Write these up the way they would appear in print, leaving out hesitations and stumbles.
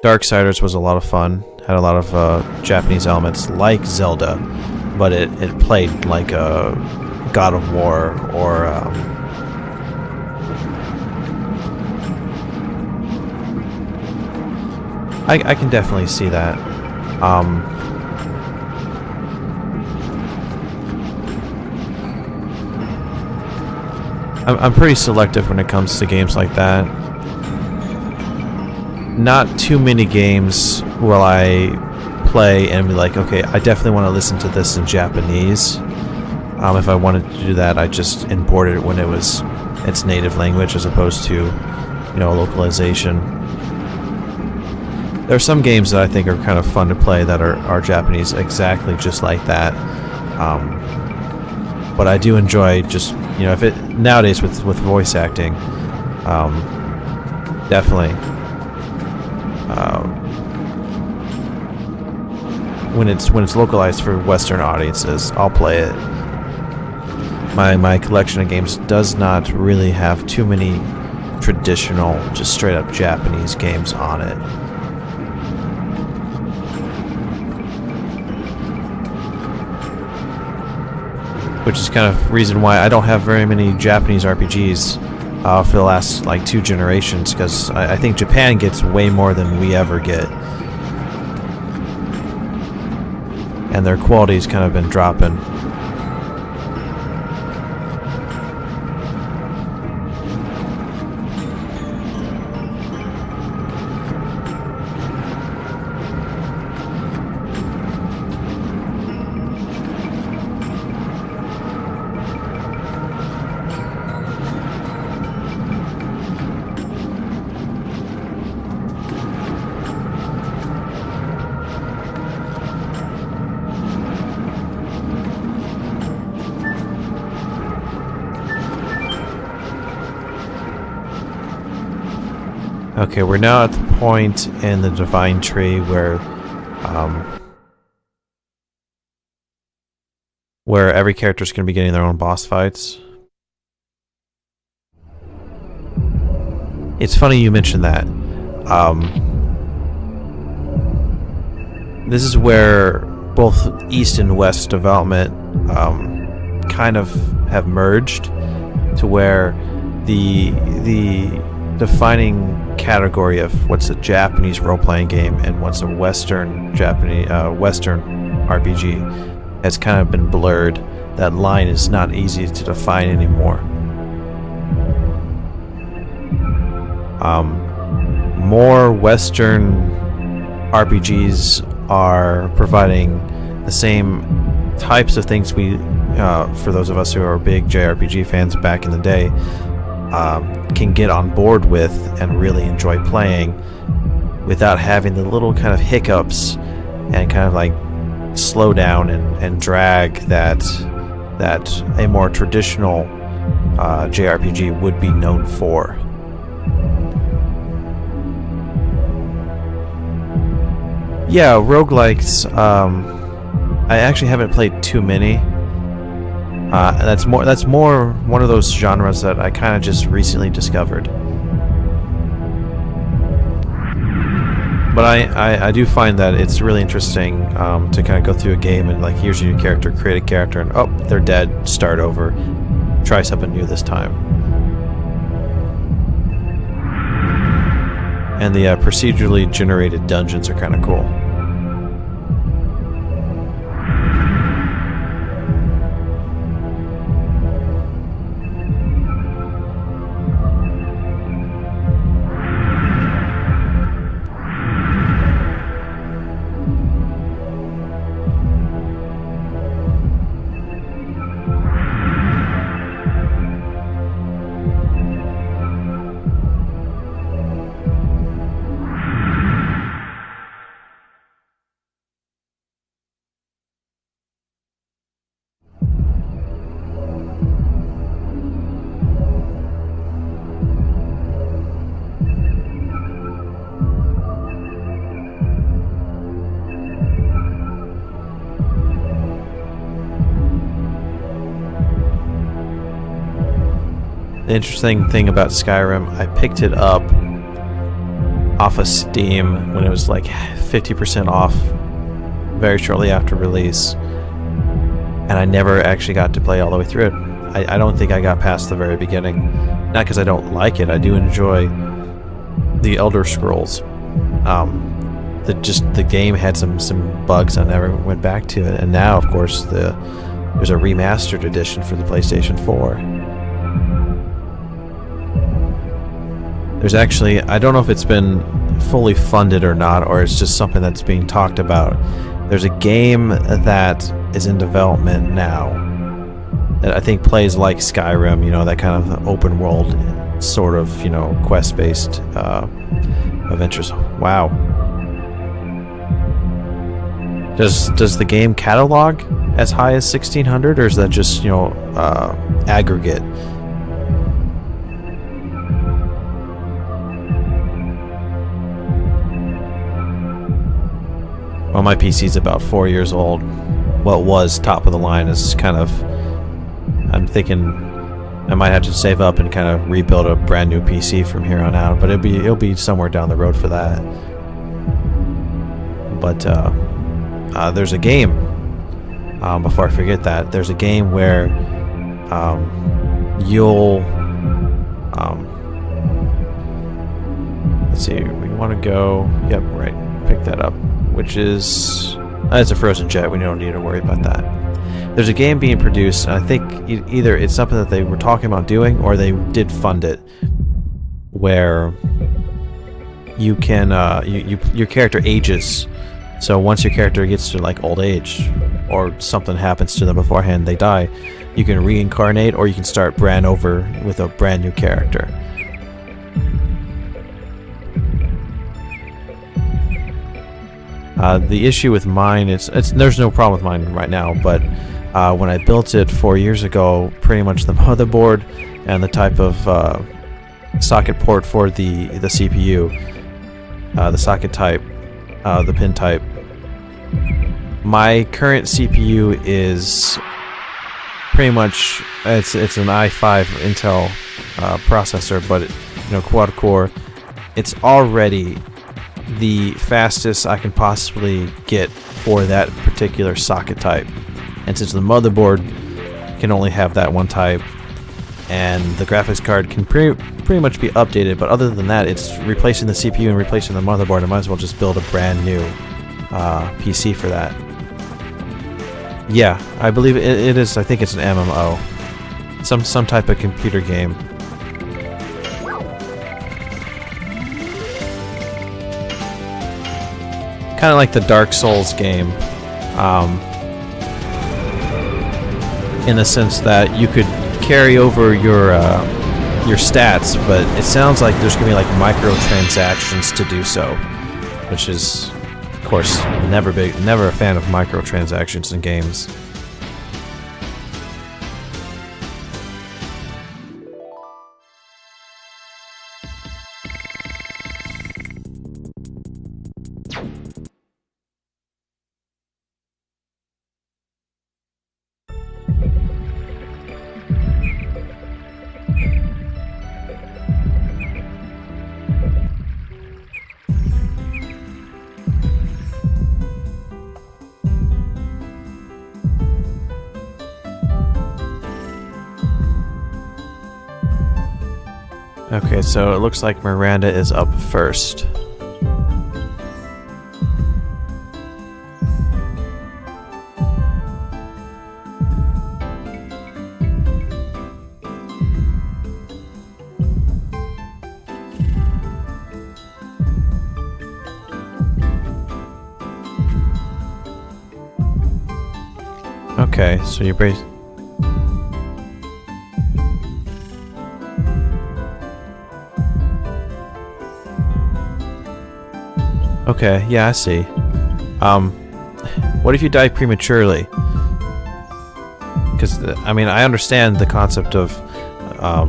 Darksiders was a lot of fun. Had a lot of Japanese elements like Zelda, but it played like a God of War or I can definitely see that. I'm pretty selective when it comes to games like that. Not too many games will I play and be like, okay, I definitely want to listen to this in Japanese. If I wanted to do that, I just imported it when it was its native language as opposed to, localization. There are some games that I think are kind of fun to play that are Japanese exactly just like that. But I do enjoy just, if it nowadays with voice acting, definitely. When it's localized for Western audiences, I'll play it. My collection of games does not really have too many traditional, just straight up Japanese games on it. Which is kind of reason why I don't have very many Japanese RPGs for the last 2 generations, because I think Japan gets way more than we ever get. And their quality's kind of been dropping. Okay, we're now at the point in the Divine Tree where every character is going to be getting their own boss fights. It's funny you mentioned that. This is where both East and West development kind of have merged to where the defining category of what's a Japanese role-playing game and what's a Western RPG has kind of been blurred. That line is not easy to define anymore. More Western RPGs are providing the same types of things we, for those of us who are big JRPG fans back in the day, can get on board with and really enjoy playing without having the little kind of hiccups and kind of slow down and drag that a more traditional JRPG would be known for. Yeah, roguelikes, I actually haven't played too many. That's more one of those genres that I kind of just recently discovered. But I do find that it's really interesting to kind of go through a game and here's your new character, create a character, and oh, they're dead, start over, try something new this time. And the procedurally generated dungeons are kind of cool. The interesting thing about Skyrim, I picked it up off of Steam when it was like 50% off very shortly after release, and I never actually got to play all the way through it. I don't think I got past the very beginning. Not because I don't like it. I do enjoy the Elder Scrolls. The game had some bugs. I never went back to it, and now, of course, there's a remastered edition for the PlayStation 4. There's actually, I don't know if it's been fully funded or not, or it's just something that's being talked about. There's a game that is in development now that I think plays like Skyrim, you know, that kind of open world sort of, you know, quest-based adventures. Wow. Does the game catalog as high as 1600, or is that just, you know, aggregate? Well, my PC's about 4 years old. What was top of the line is kind of... I'm thinking I might have to save up and kind of rebuild a brand new PC from here on out, but it'll be somewhere down the road for that. But there's a game. Before I forget that, there's a game where you'll let's see. We want to go. Yep, right. Pick that up. Which is it's a frozen jet. We don't need to worry about that. There's a game being produced, and I think either it's something that they were talking about doing, or they did fund it, where you can your character ages. So once your character gets to like old age, or something happens to them beforehand, they die, you can reincarnate, or you can start brand over with a brand new character. The issue with mine is there's no problem with mine right now, but when I built it 4 years ago, pretty much the motherboard and the type of socket port for the CPU, the socket type, the pin type. My current CPU is pretty much it's an i5 Intel processor, but quad core. It's already the fastest I can possibly get for that particular socket type, and since the motherboard can only have that one type, and the graphics card can pretty much be updated, but other than that, it's replacing the CPU and replacing the motherboard. I might as well just build a brand new PC for that. Yeah, I believe it is. I think it's an MMO, some type of computer game. Kind of like the Dark Souls game, in the sense that you could carry over your stats, but it sounds like there's gonna be like microtransactions to do so, which is, of course, never a fan of microtransactions in games. Okay, so it looks like Miranda is up first. Okay, so you're basically... Okay, yeah, I see. What if you die prematurely? Because, I mean, I understand the concept of, I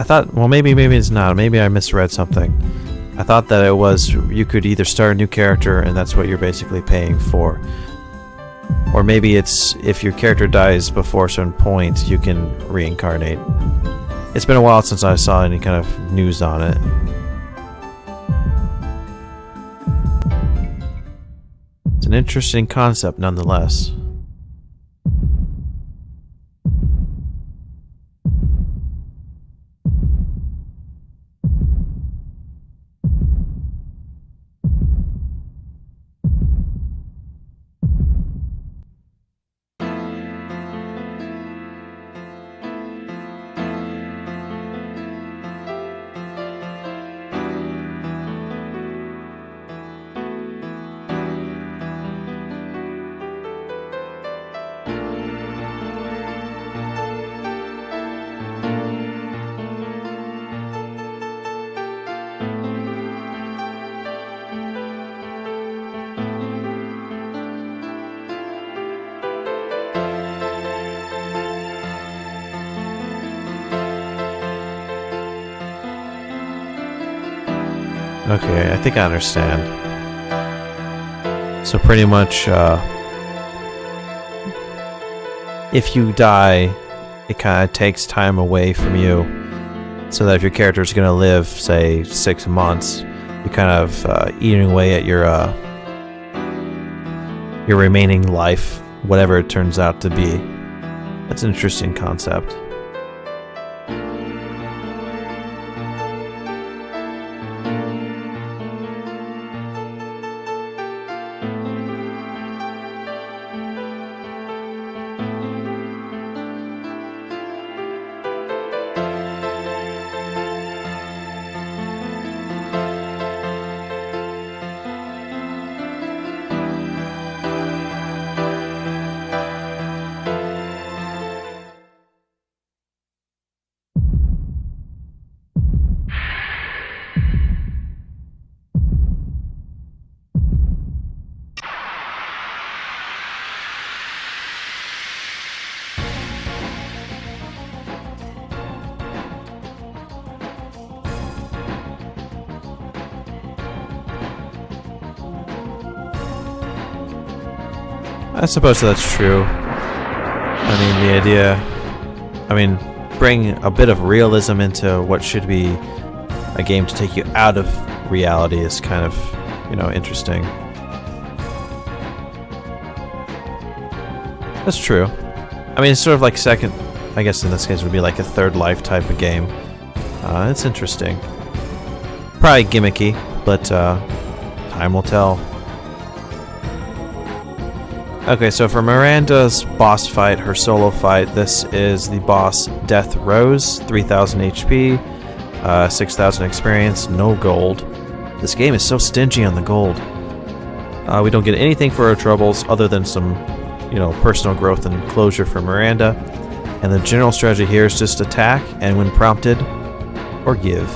thought, well, maybe it's not. Maybe I misread something. I thought that it was, you could either start a new character and that's what you're basically paying for. Or maybe it's, if your character dies before a certain point, you can reincarnate. It's been a while since I saw any kind of news on it. an interesting concept nonetheless. Okay, I think I understand. So pretty much, if you die, it kind of takes time away from you. So that if your character is going to live, say, 6 months, you're kind of eating away at your remaining life, whatever it turns out to be. That's an interesting concept. I suppose that's true. I mean, the idea... bring a bit of realism into what should be a game to take you out of reality is kind of, interesting. That's true. I mean, it's sort of like second... I guess in this case it would be like a third life type of game. It's interesting. Probably gimmicky, but time will tell. Okay, so for Miranda's boss fight, her solo fight, this is the boss Death Rose, 3000 HP, 6000 experience, no gold. This game is so stingy on the gold. We don't get anything for our troubles other than some, personal growth and closure for Miranda. And the general strategy here is just attack, and when prompted, forgive.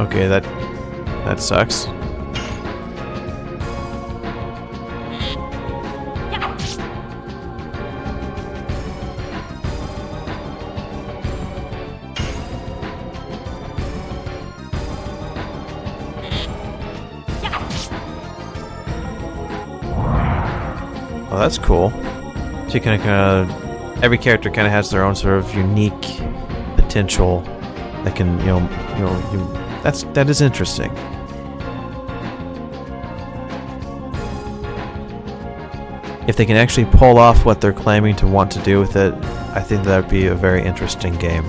Okay, that sucks. Oh, that's cool. So you kind of every character kind of has their own sort of unique potential that can, that is interesting. if they can actually pull off what they're claiming to want to do with it, I think that would be a very interesting game.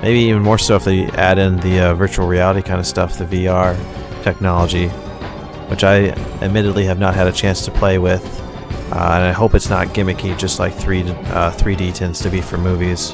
Maybe even more so if they add in the virtual reality kind of stuff, the VR technology, which I admittedly have not had a chance to play with, and I hope it's not gimmicky just like 3D tends to be for movies.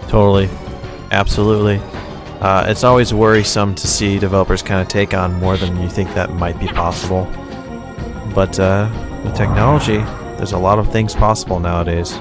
Totally. Absolutely. It's always worrisome to see developers kind of take on more than you think that might be possible. But with technology, there's a lot of things possible nowadays.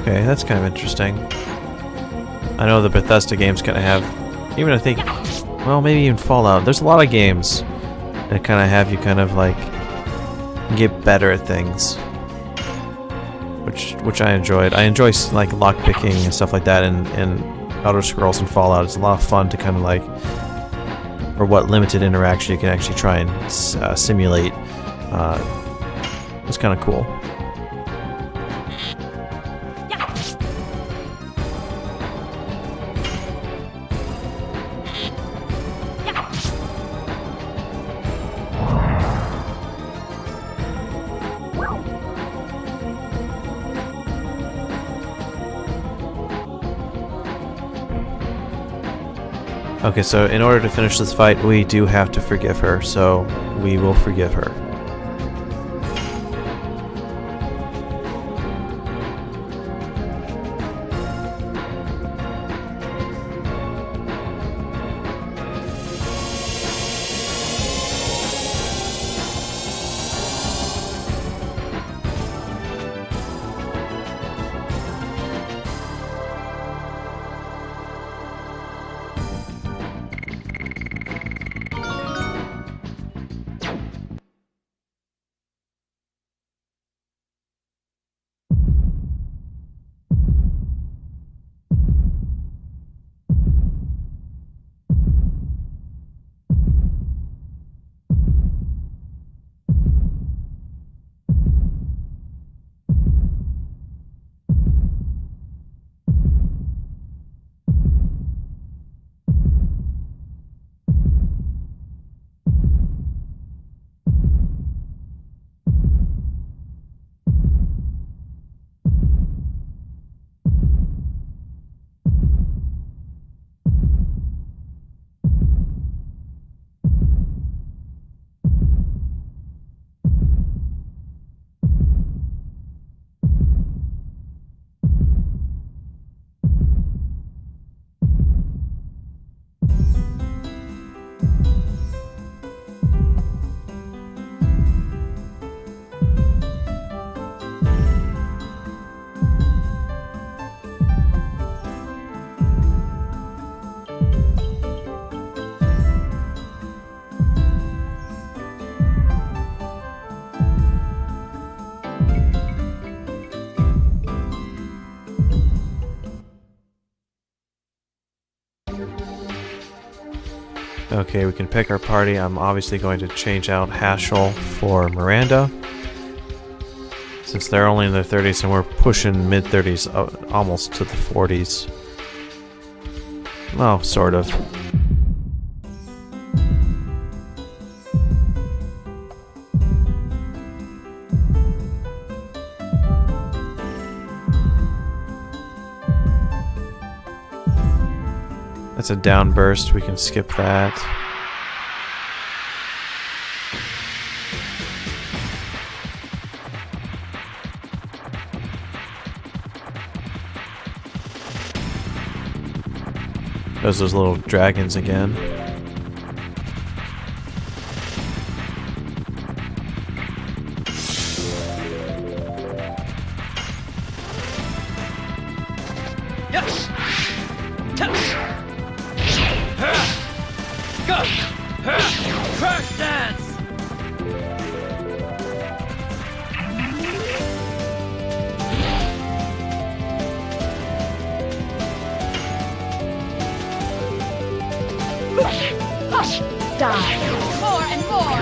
Okay, that's kind of interesting. I know the Bethesda games kind of have, even I think, well, maybe even Fallout. There's a lot of games that kind of have you kind of like get better at things, which I enjoyed. I enjoy like lockpicking and stuff like that in Elder Scrolls and Fallout. It's a lot of fun to kind of like, or what limited interaction you can actually try and simulate. It's kind of cool. Okay, so in order to finish this fight, we do have to forgive her, so we will forgive her. Okay, we can pick our party. I'm obviously going to change out Haschel for Miranda, since they're only in their 30s and we're pushing mid-30s, almost to the 40s. Well, sort of. That's a downburst, we can skip that. There's those little dragons again. Yes. Go. Crash dance. Die. More and more.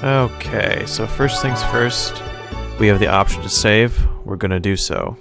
Okay, so first things first, we have the option to save. We're gonna do so.